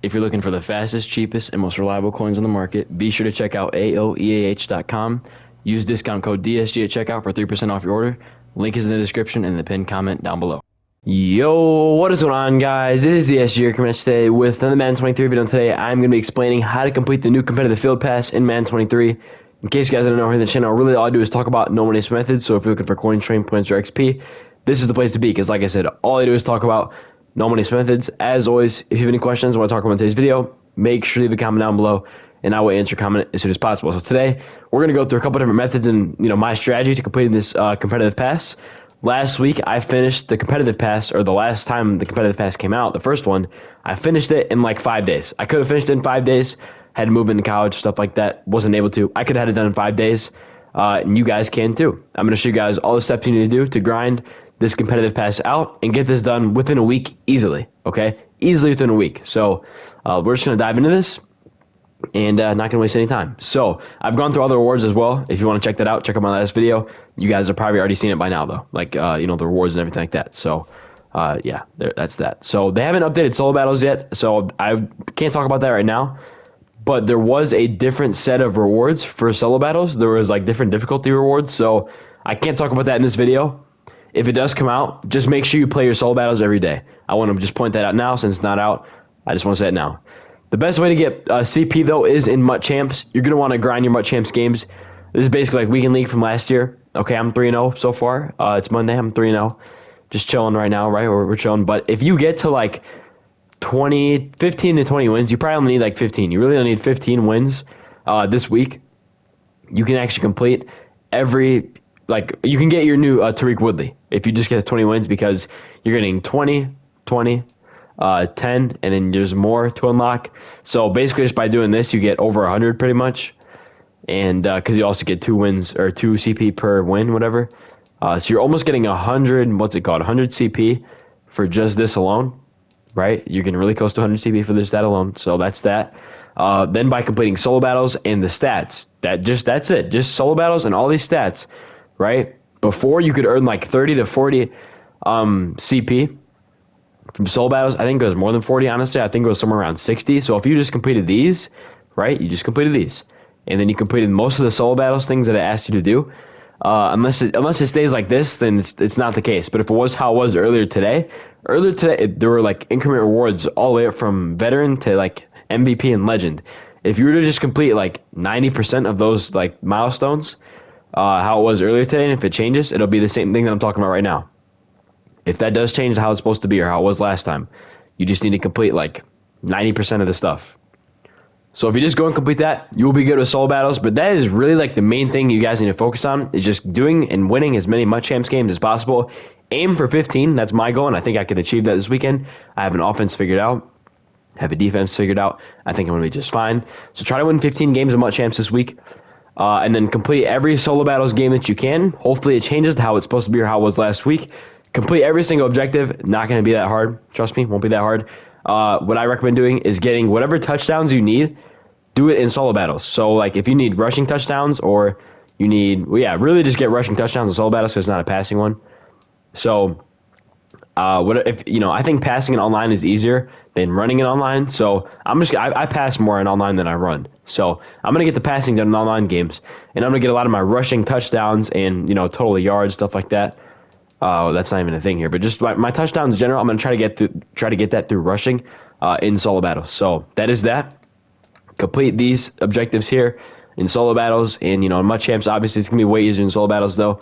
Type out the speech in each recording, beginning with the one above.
If you're looking for the fastest, cheapest, and most reliable coins on the market, be sure to check out AOEAH.com. Use discount code DSG at checkout for 3% off your order. Link is in the description and the pinned comment down below. Yo, what is going on, guys? It is the SG coming today with another Madden 23 video. Today, I'm going to be explaining how to complete the new competitive field pass in Madden 23. In case you guys don't know, here on the channel, really all I do is talk about no money methods. So if you're looking for coin, train points, or XP, this is the place to be. Because like I said, all I do is talk about no money methods. As always, if you have any questions or want to talk about in today's video, make sure to leave a comment down below, and I will answer your comment as soon as possible. So today, we're going to go through a couple different methods and my strategy to completing this competitive pass. Last week, I finished the competitive pass, or the last time the competitive pass came out, the first one, I finished it in like 5 days. I could have finished it in 5 days, had to move into college, stuff like that, wasn't able to. I could have had it done in 5 days, and you guys can too. I'm going to show you guys all the steps you need to do to grind this competitive pass out and get this done within a week easily, okay? Easily within a week. So we're just going to dive into this and not going to waste any time. So I've gone through all the rewards as well. If you want to check that out, check out my last video. You guys have probably already seen it by now, though, like the rewards and everything like that. So yeah, that's that. So they haven't updated solo battles yet, so I can't talk about that right now. But there was a different set of rewards for solo battles. There was like different difficulty rewards, so I can't talk about that in this video. If it does come out, just make sure you play your solo battles every day. I want to just point that out now since it's not out. I just want to say it now. The best way to get CP, though, is in MUT Champs. You're going to want to grind your MUT Champs games. This is basically like Weekend League from last year. Okay, I'm 3-0 so far. It's Monday. I'm 3-0. Just chilling right now, right? We're chilling. But if you get to like 15 to 20 wins, you probably only need like 15. You really only need 15 wins this week. You can actually complete every, you can get your new Tariq Woodley if you just get 20 wins, because you're getting 20, 20, 10, and then there's more to unlock. So basically, just by doing this, you get over 100 pretty much. And because you also get 2 wins or 2 CP per win, whatever. So you're almost getting 100, what's it called? 100 CP for just this alone, right? You're getting really close to 100 CP for that alone. So that's that. Then by completing solo battles and the stats, that's it. Just solo battles and all these stats, right? Before you could earn like 30 to 40 CP from solo battles. I think it was more than 40, honestly. I think it was somewhere around 60. So if you just completed these, right? You just completed these, and then you completed most of the solo battles, things that it asked you to do. Unless it stays like this, then it's not the case. But if it was how it was earlier today, there were like increment rewards all the way up from veteran to like MVP and legend. If you were to just complete like 90% of those like milestones, how it was earlier today, and if it changes, it'll be the same thing that I'm talking about right now. If that does change to how it's supposed to be or how it was last time, you just need to complete like 90% of the stuff. So if you just go and complete that, you'll be good with solo battles. But that is really like the main thing you guys need to focus on, is just doing and winning as many MUT Champs games as possible. Aim for 15. That's my goal, and I think I can achieve that this weekend. I have an offense figured out. Have a defense figured out. I think I'm going to be just fine. So try to win 15 games of MUT Champs this week. And then complete every solo battles game that you can. Hopefully it changes to how it's supposed to be or how it was last week. Complete every single objective. Not going to be that hard. Trust me, won't be that hard. What I recommend doing is getting whatever touchdowns you need. Do it in solo battles. So like if you need rushing touchdowns, or you need, really just get rushing touchdowns in solo battles, because it's not a passing one. So I think passing in online is easier than running in online. So I pass more in online than I run. So I'm gonna get the passing done in online games, and I'm gonna get a lot of my rushing touchdowns and total yards, stuff like that. That's not even a thing here, but just my touchdowns in general, I'm gonna try to get that through rushing in solo battles. So that is that. Complete these objectives here in solo battles, and in MUT Champs, obviously it's gonna be way easier in solo battles though.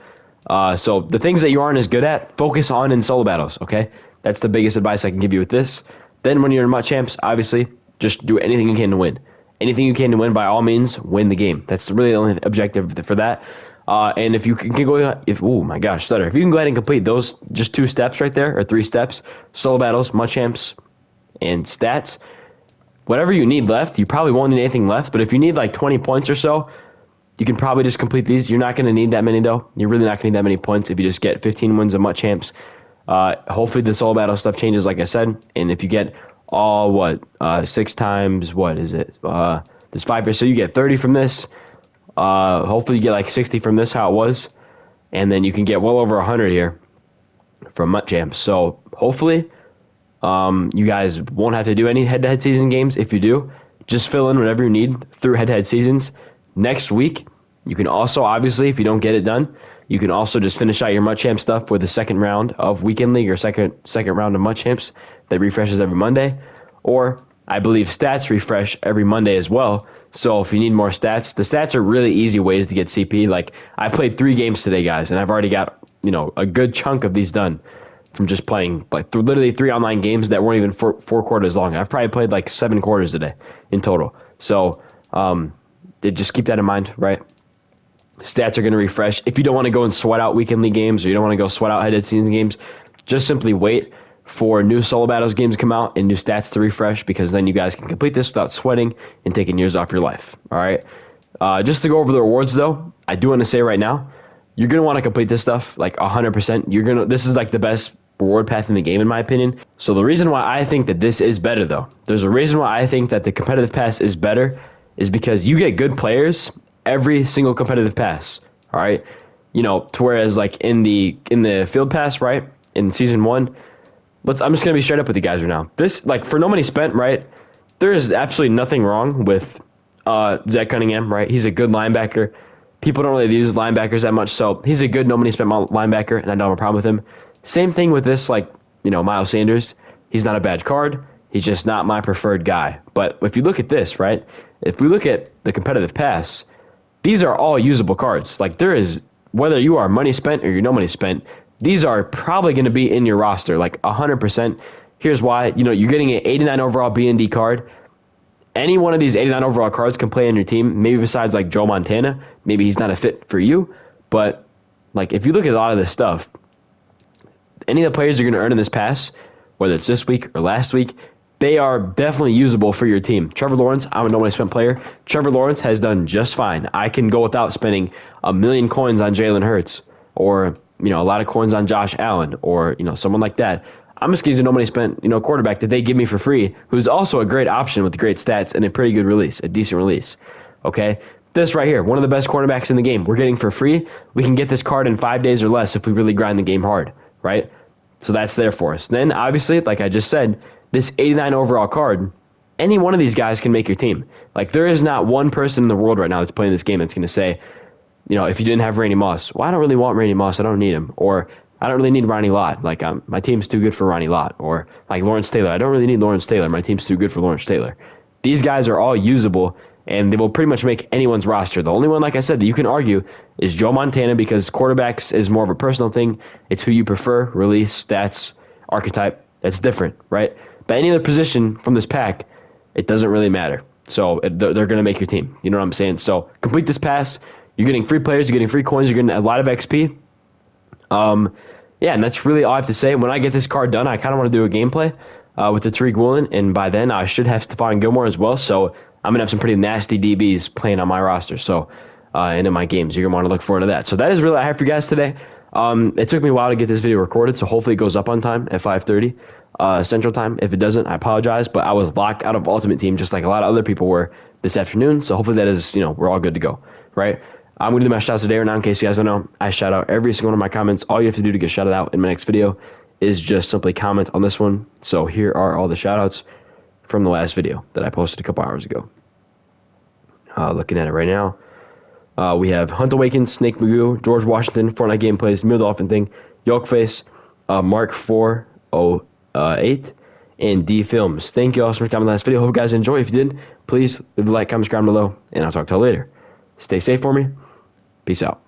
So the things that you aren't as good at, focus on in solo battles. Okay, that's the biggest advice I can give you with this. Then when you're in MUT Champs, obviously just do anything you can to win. Anything you can to win, by all means, win the game. That's really the only objective for that. And if you can go, oh my gosh, stutter. If you can go ahead and complete those just 2 steps right there, or 3 steps, solo battles, MUT Champs, and stats, whatever you need left, you probably won't need anything left. But if you need like 20 points or so, you can probably just complete these. You're not going to need that many though. You're really not going to need that many points if you just get 15 wins of MUT Champs. Hopefully the solo battle stuff changes, like I said. And if you get all 6 times, what is it? There's 5 here, so you get 30 from this. Hopefully you get like 60 from this, how it was, and then you can get well over 100 here from MUT Champs. So hopefully You guys won't have to do any head-to-head season games. If you do, just fill in whatever you need through head-to-head seasons. Next week, you can also, obviously, if you don't get it done, you can also just finish out your MUT Champ stuff with the second round of Weekend League or second round of MUT Champs that refreshes every Monday. Or I believe stats refresh every Monday as well. So if you need more stats, the stats are really easy ways to get CP. Like I played 3 games today, guys, and I've already got a good chunk of these done from just playing like literally 3 online games that weren't even four quarters long. I've probably played like 7 quarters today in total. So just keep that in mind, right? Stats are going to refresh. If you don't want to go and sweat out weekend league games or you don't want to go sweat out headed season games, just simply wait for new solo battles games to come out and new stats to refresh, because then you guys can complete this without sweating and taking years off your life. All right. Just to go over the rewards though, I do want to say right now, you're going to want to complete this stuff like 100%. This is like the best reward path in the game in my opinion. So the reason why I think that this is better though, there's a reason why I think that the competitive pass is better, is because you get good players every single competitive pass. All right. To whereas like in the field pass, right, in season 1, I'm just gonna be straight up with you guys right now. This, like, for no money spent, right? There is absolutely nothing wrong with Zach Cunningham, right? He's a good linebacker. People don't really use linebackers that much, so he's a good no money spent linebacker, and I don't have a problem with him. Same thing with this, like, Miles Sanders. He's not a bad card. He's just not my preferred guy. But if you look at this, right? If we look at the competitive pass, these are all usable cards. Like, there is, whether you are money spent or you're no money spent, these are probably going to be in your roster, like 100%. Here's why. You're getting an 89 overall B&D card. Any one of these 89 overall cards can play on your team, maybe besides like Joe Montana. Maybe he's not a fit for you. But like, if you look at a lot of this stuff, any of the players you're going to earn in this pass, whether it's this week or last week, they are definitely usable for your team. Trevor Lawrence, I'm a no money spent player. Trevor Lawrence has done just fine. I can go without spending 1,000,000 coins on Jalen Hurts, or a lot of coins on Josh Allen, or someone like that. I'm just going to use a no money spent quarterback that they give me for free, who's also a great option with great stats and a pretty good release, a decent release. Okay, this right here, one of the best cornerbacks in the game, we're getting for free. We can get this card in 5 days or less if we really grind the game hard, right? So that's there for us. Then obviously, like I just said, this 89 overall card, any one of these guys can make your team. Like, there is not one person in the world right now that's playing this game that's going to say, if you didn't have Randy Moss, well, I don't really want Randy Moss, I don't need him. Or I don't really need Ronnie Lott. Like, my team's too good for Ronnie Lott. Or like Lawrence Taylor, I don't really need Lawrence Taylor. My team's too good for Lawrence Taylor. These guys are all usable, and they will pretty much make anyone's roster. The only one, like I said, that you can argue is Joe Montana, because quarterbacks is more of a personal thing. It's who you prefer, release, stats, archetype. That's different, right? But any other position from this pack, it doesn't really matter. So they're going to make your team. You know what I'm saying? So complete this pass. You're getting free players. You're getting free coins. You're getting a lot of XP. Yeah, and that's really all I have to say. When I get this card done, I kind of want to do a gameplay with the Tariq Woolen, and by then I should have Stephon Gilmore as well. So I'm going to have some pretty nasty DBs playing on my roster. So and in my games, you're going to want to look forward to that. So that is really all I have for you guys today. It took me a while to get this video recorded, so hopefully it goes up on time at 5:30 Central Time. If it doesn't, I apologize, but I was locked out of Ultimate Team just like a lot of other people were this afternoon. So hopefully that is, we're all good to go, right? I'm going to do my shout-outs today right now. In case you guys don't know, I shout out every single one of my comments. All you have to do to get shouted out in my next video is just simply comment on this one. So here are all the shout-outs from the last video that I posted a couple hours ago. Looking at it right now. We have Hunt Awakens, Snake Magoo, George Washington, Fortnite Gameplays, Meal Dolphin Thing, Yolkface, Mark 408, and D Films. Thank you all so much for coming to the last video. Hope you guys enjoy. If you did, please leave a like, comment, subscribe below, and I'll talk to you later. Stay safe for me. Peace out.